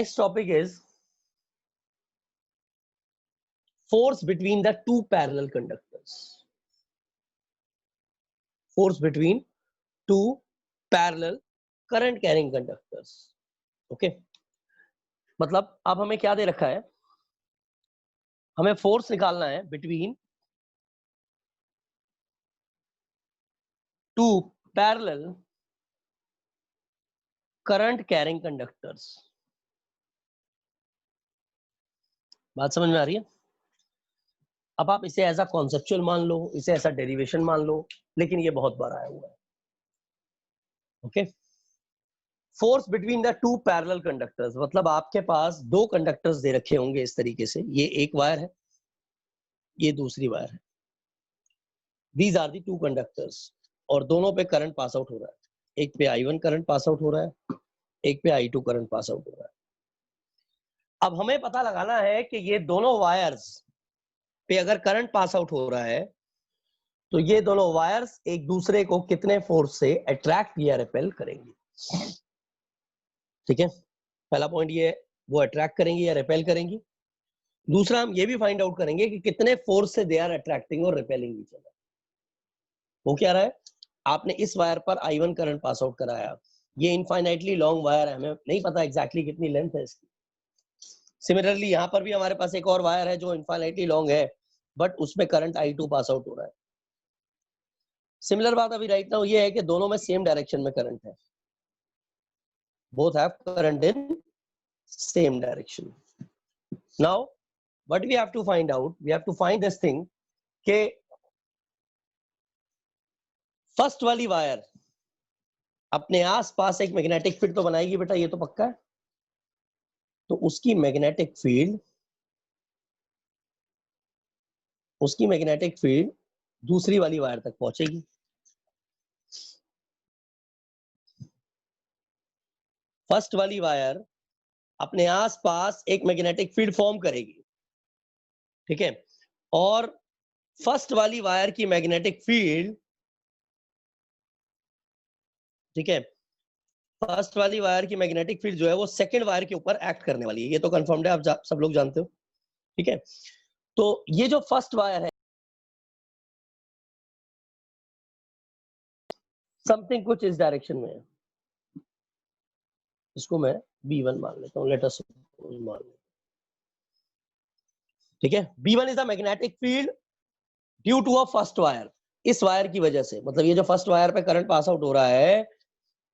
Next topic is force between the two parallel conductors. Force between two parallel current carrying conductors. Okay. मतलब अब हमें क्या दे रखा है, हमें फोर्स निकालना है between two parallel current carrying conductors. बात समझ में आ रही है? अब आप इसे एज अ कॉन्सेप्चुअल मान लो, इसे ऐसा डेरिवेशन मान लो, लेकिन ये बहुत बार आया हुआ है। Okay, force between the two parallel conductors मतलब आपके पास दो कंडक्टर्स दे रखे होंगे इस तरीके से, ये एक वायर है, ये दूसरी वायर है। These are the two conductors और दोनों पे करंट पास आउट हो रहा है। एक पे I1 करंट पास आउट हो रहा है, एक पे I2 करंट पास आउट हो रहा है। अब हमें पता लगाना है कि ये दोनों वायर्स पे अगर करंट पास आउट हो रहा है तो ये दोनों वायर्स एक दूसरे को कितने फोर्स से अट्रैक्ट या रिपेल करेंगी। ठीक है, पहला पॉइंट ये, वो अट्रैक्ट करेंगी या रिपेल करेंगी। दूसरा हम ये भी फाइंड आउट करेंगे कि कितने फोर्स से दे आर अट्रैक्टिंग और रिपेलिंग ईच अदर। वो क्या रहा है, आपने इस वायर पर I1 करंट पास आउट कराया, ये इनफाइनाइटली लॉन्ग वायर है, हमें नहीं पता एग्जैक्टली कितनी लेंथ है इसकी। सिमिलरली यहाँ पर भी हमारे पास एक और वायर है जो इनफाइनाइटली लॉन्ग है, बट उसमें करंट I2 पास आउट हो रहा है। सिमिलर बात अभी राइट नाउ ये है कि दोनों में सेम डायरेक्शन में करंट है, both have current in same direction. Now what we have to find out, we have to find this thing कि फर्स्ट वाली वायर अपने आसपास एक मैग्नेटिक फील्ड तो बनाएगी बेटा, ये तो पक्का है। तो उसकी मैग्नेटिक फील्ड दूसरी वाली वायर तक पहुंचेगी। फर्स्ट वाली वायर अपने आसपास एक मैग्नेटिक फील्ड फॉर्म करेगी, ठीक है, और फर्स्ट वाली वायर की मैग्नेटिक फील्ड, ठीक है, फर्स्ट वाली वायर की मैग्नेटिक फील्ड जो है वो सेकंड वायर के ऊपर एक्ट करने वाली है, ये तो कंफर्म्ड है, आप सब लोग जानते हो। ठीक है, तो ये जो फर्स्ट वायर है समथिंग कुछ इस डायरेक्शन में है, इसको मैं B1 मान लेता हूं, लेट अस मान लेते। ठीक है, B1 is the magnetic field due to a first wire. इस वायर की वजह से, मतलब ये जो फर्स्ट वायर पे करंट पास आउट हो रहा है,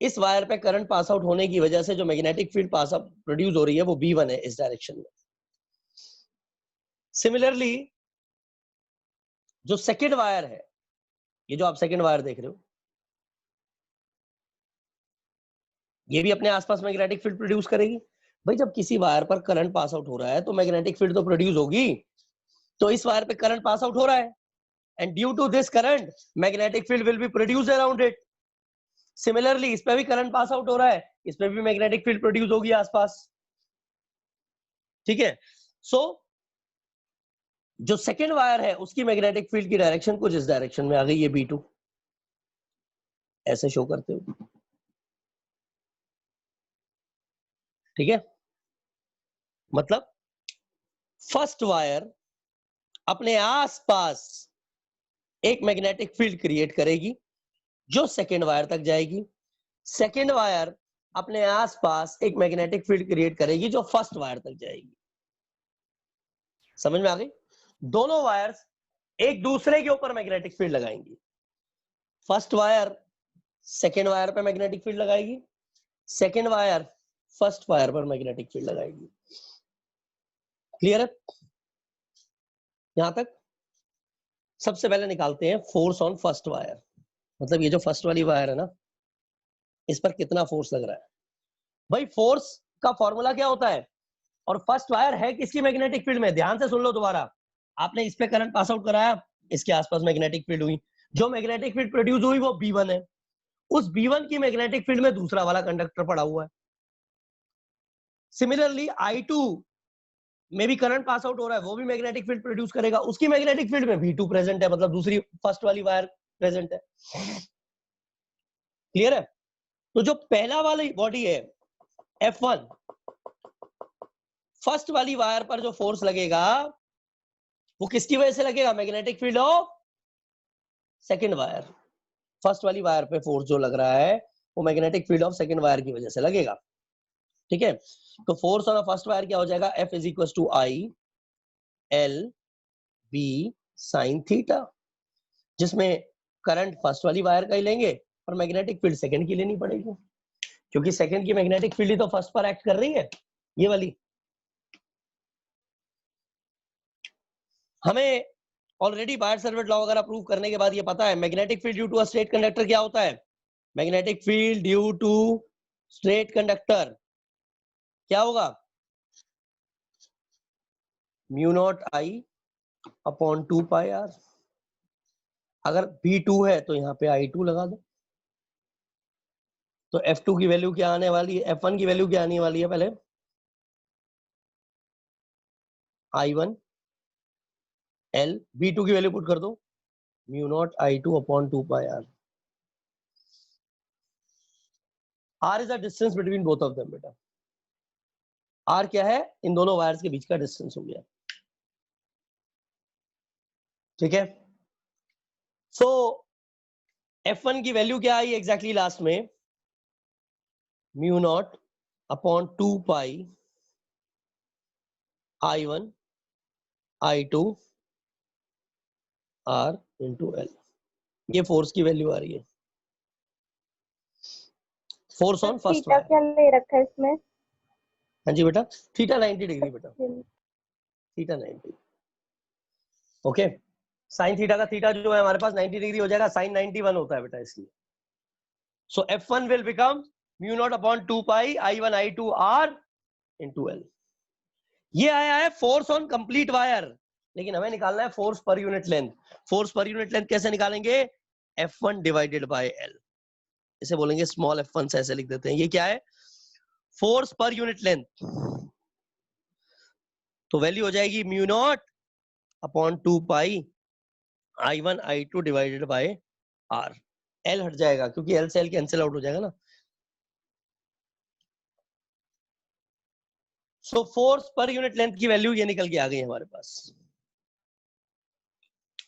इस वायर पे करंट पास आउट होने की वजह से जो magnetic field pass out produce हो रही है वो B1 है इस डायरेक्शन में। सिमिलरली जो सेकेंड वायर है, ये जो आप सेकेंड वायर देख रहे हो, ये भी अपने आसपास मैग्नेटिक फील्ड प्रोड्यूस करेगी। भाई जब किसी वायर पर करंट पास आउट हो रहा है तो मैग्नेटिक फील्ड तो प्रोड्यूस होगी, तो इस वायर पे करंट पास आउट हो रहा है and due to this current magnetic field will be produced around it. Similarly इस पे भी करंट पास आउट हो रहा है, इस पे भी मैग्नेटिक फील्ड प्रोड्यूस होगी आसपास। ठीक है, सो जो सेकेंड वायर है उसकी मैग्नेटिक फील्ड की डायरेक्शन कुछ इस डायरेक्शन में आ गई, ये B2 ऐसे शो करते हो। ठीक है, मतलब फर्स्ट वायर अपने आसपास एक मैग्नेटिक फील्ड क्रिएट करेगी जो सेकेंड वायर तक जाएगी। सेकेंड वायर अपने आसपास एक मैग्नेटिक फील्ड क्रिएट करेगी जो फर्स्ट वायर तक जाएगी। समझ में आ गई? दोनों वायर्स एक दूसरे के ऊपर मैग्नेटिक फील्ड लगाएंगी। फर्स्ट वायर सेकेंड वायर पर मैग्नेटिक फील्ड लगाएगी, सेकेंड वायर फर्स्ट वायर पर मैग्नेटिक फील्ड लगाएगी। क्लियर है यहां तक? सबसे पहले निकालते हैं फोर्स ऑन फर्स्ट वायर, मतलब ये जो फर्स्ट वाली वायर है ना, इस पर कितना फोर्स लग रहा है। भाई फोर्स का फॉर्मूला क्या होता है, और फर्स्ट वायर है किसकी मैग्नेटिक फील्ड में, ध्यान से सुन लो दोबारा। आपने इस पे करंट पास आउट कराया, इसके आसपास मैग्नेटिक फील्ड हुई, जो मैग्नेटिक फील्ड प्रोड्यूस हुई वो B1 है। उस B1 की मैग्नेटिक फील्ड में दूसरा वाला कंडक्टर पड़ा हुआ है। सिमिलरली I2 में भी करंट पास आउट हो रहा है, वो भी मैग्नेटिक फील्ड प्रोड्यूस करेगा, उसकी मैग्नेटिक फील्ड में V2 प्रेजेंट है, मतलब दूसरी फर्स्ट वाली वायर प्रेजेंट है। क्लियर है? तो जो पहला वाली बॉडी है F1, फर्स्ट वाली वायर पर जो फोर्स लगेगा वो किसकी वजह से लगेगा? Magnetic field of second wire. First वाली वायर पे फोर्स जो लग रहा है वो magnetic field of second wire की वजह से लगेगा। ठीक है, तो फोर्स ऑन फर्स्ट वायर क्या हो जाएगा? F is equal to I L B sine theta, जिसमें करंट फर्स्ट वाली वायर का ही लेंगे और मैग्नेटिक फील्ड सेकंड की लेनी पड़ेगी, क्योंकि सेकंड की मैग्नेटिक फील्ड ही तो फर्स्ट पर एक्ट कर रही है, ये वाली। हमें ऑलरेडी बायर सर्विट लॉ वगैरह प्रूव करने के बाद ये पता है magnetic field due to a straight conductor क्या होता है? Magnetic field due to straight conductor क्या होगा? Mu naught I upon 2 pi R. अगर B2 है तो यहाँ पे I2 लगा दो, तो F2 की वैल्यू क्या आने वाली है? F1 की वैल्यू क्या आने वाली है? पहले I1 L, B2 की वैल्यू पुट कर दो, mu naught I2 upon 2 pi R. R is the distance between both of them बेटा। R क्या है? इन दोनों वायर्स के बीच का डिस्टेंस हो गया। ठीक है, सो F1 की वैल्यू क्या आई एग्जैक्टली लास्ट में? Mu naught upon 2 pi I1 I2 R into L. ये फोर्स की वैल्यू आ रही है, force on first theta wire. क्या ले रखा है इसमें? हाँ जी बेटा, थीटा 90 डिग्री बेटा, थीटा 90। ओके, साइन थीटा का थीटा जो है हमारे पास 90 डिग्री हो जाएगा, साइन 91 होता है बेटा इसलिए। सो F1 will become mu naught upon 2 pi I1 I2 R into L. ये आया है फोर्स ऑन कंप्लीट वायर, लेकिन हमें निकालना है force per unit length. Force per unit length कैसे निकालेंगे? F1 divided by L। इसे बोलेंगे स्मॉल f1 से ऐसे लिख देते हैं। ये क्या है? Force per unit length. तो वैल्यू हो जाएगी mu naught upon 2 pi I1 I2 divided by R। L हट जाएगा क्योंकि L से L कैंसिल आउट हो जाएगा ना। So force per unit length की वैल्यू ये निकल के आ गई हमारे पास।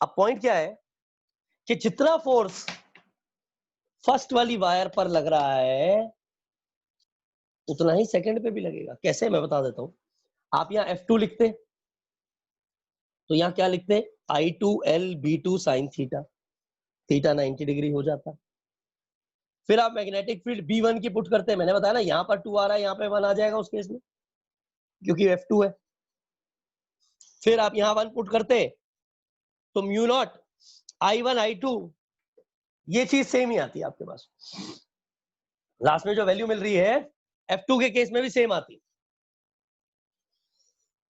अब पॉइंट क्या है कि जितना फोर्स फर्स्ट वाली वायर पर लग रहा है उतना ही सेकंड पे भी लगेगा। कैसे? मैं बता देता हूं। आप यहाँ F2 लिखते तो यहाँ क्या लिखते? I2L B2 sine theta, theta 90 degree हो जाता। फिर आप मैग्नेटिक फील्ड B1 की पुट करते हैं, मैंने बताया ना यहाँ पर 2 आ रहा है, यहाँ पे 1 आ जाएगा उस केस में क्योंकि F2 है। फिर आप यहाँ 1 पुट करते तो म्यू नॉट I1 I2, ये चीज सेम ही आती है आपके पास। लास्ट में जो वैल्यू मिल रही है F2 के केस में भी सेम आती।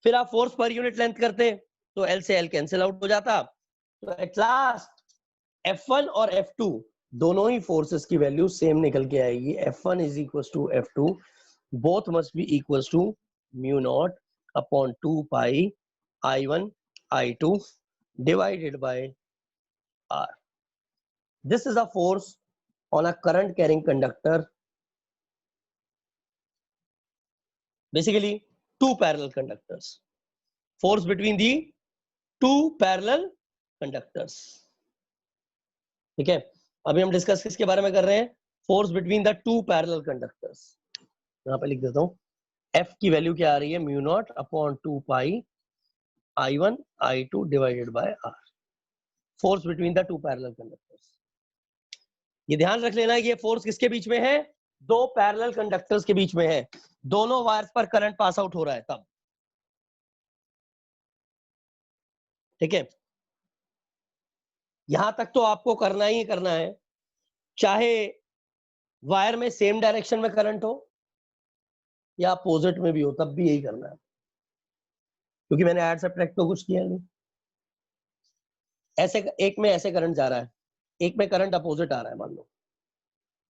फिर आप फोर्स पर यूनिट लेंथ करते तो L से L कैंसिल आउट हो जाता। तो एट लास्ट F1 और F2 दोनों ही फोर्सेस की वैल्यू सेम निकल के आएगी। F1 is equal to F2, both must be equal to mu naught upon 2 pi I1 I2 divided by R. This is a force on a current carrying conductor, basically two parallel conductors, force between the two parallel conductors. ठीक है, अभी हम discuss किसके बारे में कर रहे हैं? Force between the two parallel conductors. यहाँ पे लिख देता हूँ, F की वैल्यू क्या आ रही है? Mu naught upon 2 pi I1 I2 divided by R, force between the two parallel conductors. ये ध्यान रख लेना कि ये फोर्स किसके बीच में है? दो पैरेलल कंडक्टर्स के बीच में है, दोनों वायर्स पर करंट पास आउट हो रहा है तब। ठीक है, यहां तक तो आपको करना ही करना है, चाहे वायर में सेम डायरेक्शन में करंट हो या अपोजिट में भी हो, तब भी यही करना है, क्योंकि मैंने ऐड सब्ट्रैक्ट तो कुछ किया नहीं। ऐसे एक में ऐसे करंट जा रहा है, एक में करंट अपोजिट आ रहा है मान लो,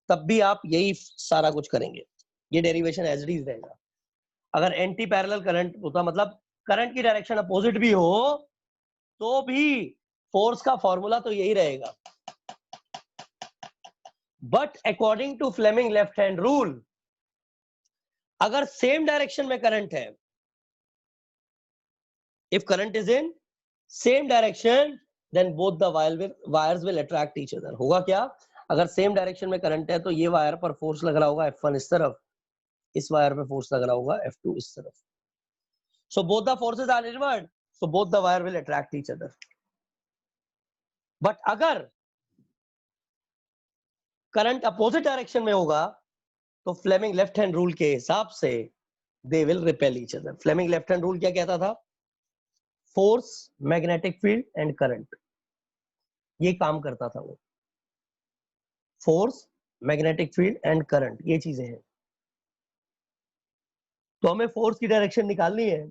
तब भी आप यही सारा कुछ करेंगे, ये डेरिवेशन एज इट इज रहेगा। अगर एंटी पैरेलल करंट होता, मतलब करंट की डायरेक्शन अपोजिट भी हो, तो भी फोर्स का फॉर्मूला तो यही रहेगा। But according to Fleming left hand rule, अगर सेम डायरेक्शन में करंट है If current is in same direction, then both the wires will attract each other. होगा क्या? अगर सेम डायरेक्शन में करंट है तो ये वायर पर फोर्स लग रहा होगा F1 इस तरफ, इस वायर पे फोर्स लग रहा होगा F2 इस तरफ. So both the forces are inward, so both the wire will attract each other. But अगर करंट अपोजिट डायरेक्शन में होगा तो फ्लेमिंग लेफ्ट हैंड रूल के हिसाब से they will repel each other. Fleming left hand rule क्या कहता था? Force, magnetic field and current, ये काम करता था वो. Force, magnetic field and current, ये चीजें हैं. तो हमें फोर्स की डायरेक्शन निकालनी है.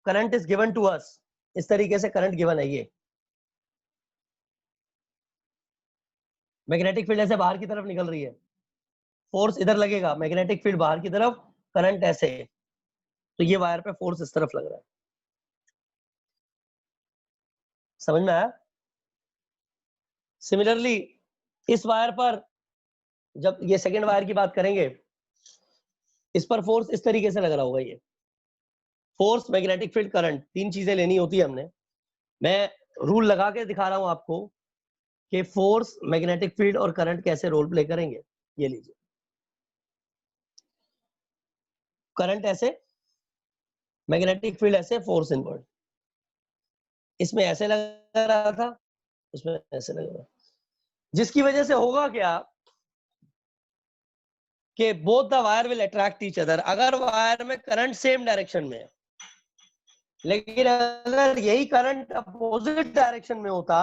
Current is given to us, इस तरीके से करंट गिवन है. ये मैग्नेटिक फील्ड ऐसे बाहर की तरफ निकल रही है, फोर्स इधर लगेगा, मैग्नेटिक फील्ड बाहर की तरफ, करंट ऐसे, तो ये वायर पे फोर्स इस तरफ लग रहा है. समझ में आया? सिमिलरली इस वायर पर, जब ये सेकंड वायर की बात करेंगे, इस पर फोर्स इस तरीके से लग रहा होगा. ये फोर्स, मैग्नेटिक फील्ड, करंट, तीन चीजें लेनी होती है हमने. मैं रूल लगा के दिखा रहा हूं आपको कि फोर्स, मैग्नेटिक फील्ड और करंट कैसे रोल प्ले करेंगे. ये लीजिए, करंट ऐसे, मैग्नेटिक फील्ड ऐसे, फोर्स इनवर्ड. इसमें ऐसे लग रहा था, उसमें ऐसे लग रहा, जिसकी वजह से होगा क्या कि both the wire will attract each other. अगर वायर में करंट सेम डायरेक्शन में है, लेकिन अगर यही करंट अपोजिट डायरेक्शन में होता,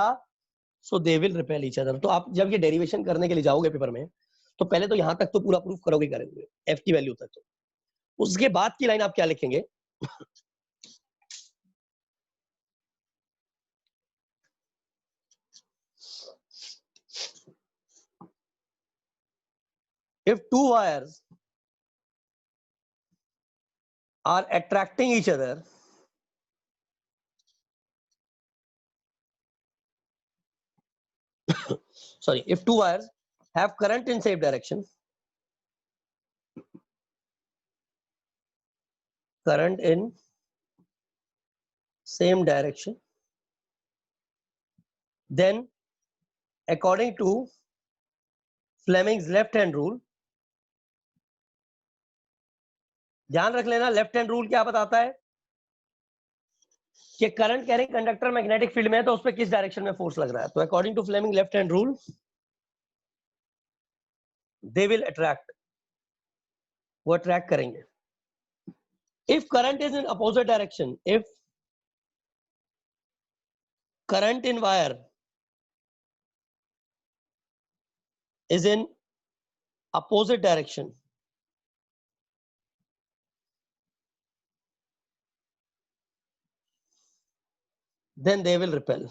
so they will repel each other. तो आप जब ये डेरिवेशन करने के लिए जाओगे पेपर में, तो पहले तो यहां तक तो पूरा प्रूफ करोगे करेंगे, एफ की वैल्यू तक. तो उसके बाद की लाइन आप क्या लिखेंगे? if two wires are attracting each other, sorry, if two wires have current in same direction, current in same direction, then according to Fleming's left hand rule, ध्यान रख लेना, लेफ्ट हैंड रूल क्या बताता है कि current carrying conductor magnetic field में है तो उस पर किस डायरेक्शन में फोर्स लग रहा है. तो according to Fleming left hand rule, they will attract, वो अट्रैक्ट करेंगे. If current is in opposite direction, if current in wire is in opposite direction, then they will repel.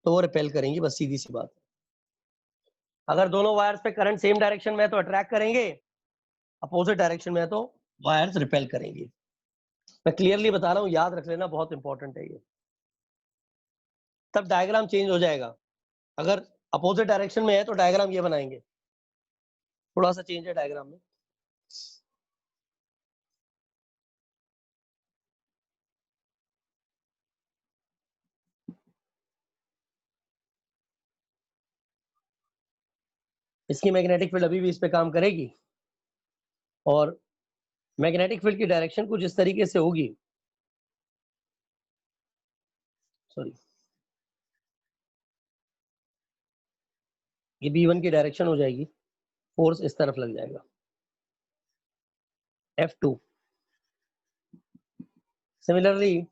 तो वो रिपेल करेंगी, बस सीधी सी बात. अगर दोनों वायर्स पे करंट सेम डायरेक्शन में है तो अट्रैक्ट करेंगे, अपोजिट डायरेक्शन में है तो वायर्स रिपेल करेंगी. मैं क्लियरली बता रहा हूं, याद रख लेना, बहुत इंपॉर्टेंट है ये. तब डायग्राम चेंज हो जाएगा. अगर अपोजिट डायरेक्शन में है तो डायग्राम ये बनाएंगे, थोड़ा सा चेंज है डायग्राम में. इसकी मैग्नेटिक फील्ड अभी भी इस पे काम करेगी और मैग्नेटिक फील्ड की डायरेक्शन कुछ इस तरीके से होगी. सॉरी, ये B1 की डायरेक्शन हो जाएगी, फोर्स इस तरफ लग जाएगा F2. सिमिलरली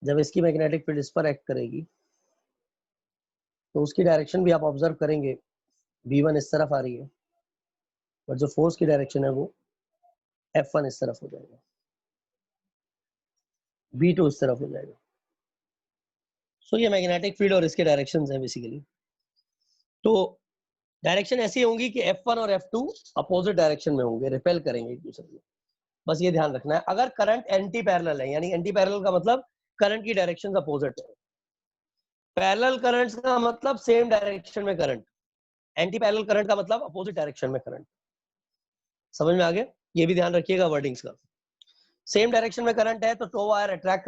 जब इसकी मैग्नेटिक फील्ड इस पर एक्ट करेगी तो उसकी डायरेक्शन भी आप ऑब्जर्व करेंगे, B1 इस तरफ आ रही है, और जो फोर्स की डायरेक्शन है वो F1 इस तरफ हो जाएगा, B2 इस तरफ हो जाएगा. सो ये मैग्नेटिक फील्ड और इसके डायरेक्शंस हैं बेसिकली. तो डायरेक्शन ऐसी होंगी कि F1 और F2 अपोजिट डायरेक्शन में होंगे, रिपेल करेंगे एक दूसरे को. बस ये ध्यान रखना है. अगर करंट एंटी पैरेलल है, यानी एंटी पैरेलल का मतलब करंट की डायरेक्शन अपोजिट है. पैरेलल करंट्स का मतलब सेम डायरेक्शन में करंट, एंटी पैरेलल करंट का मतलब अपोजिट डायरेक्शन में करंट. समझ में आ गया? ये भी ध्यान रखिएगा वर्डिंग्स का। सेम डायरेक्शन में करंट है तो टो वायर अट्रैक्ट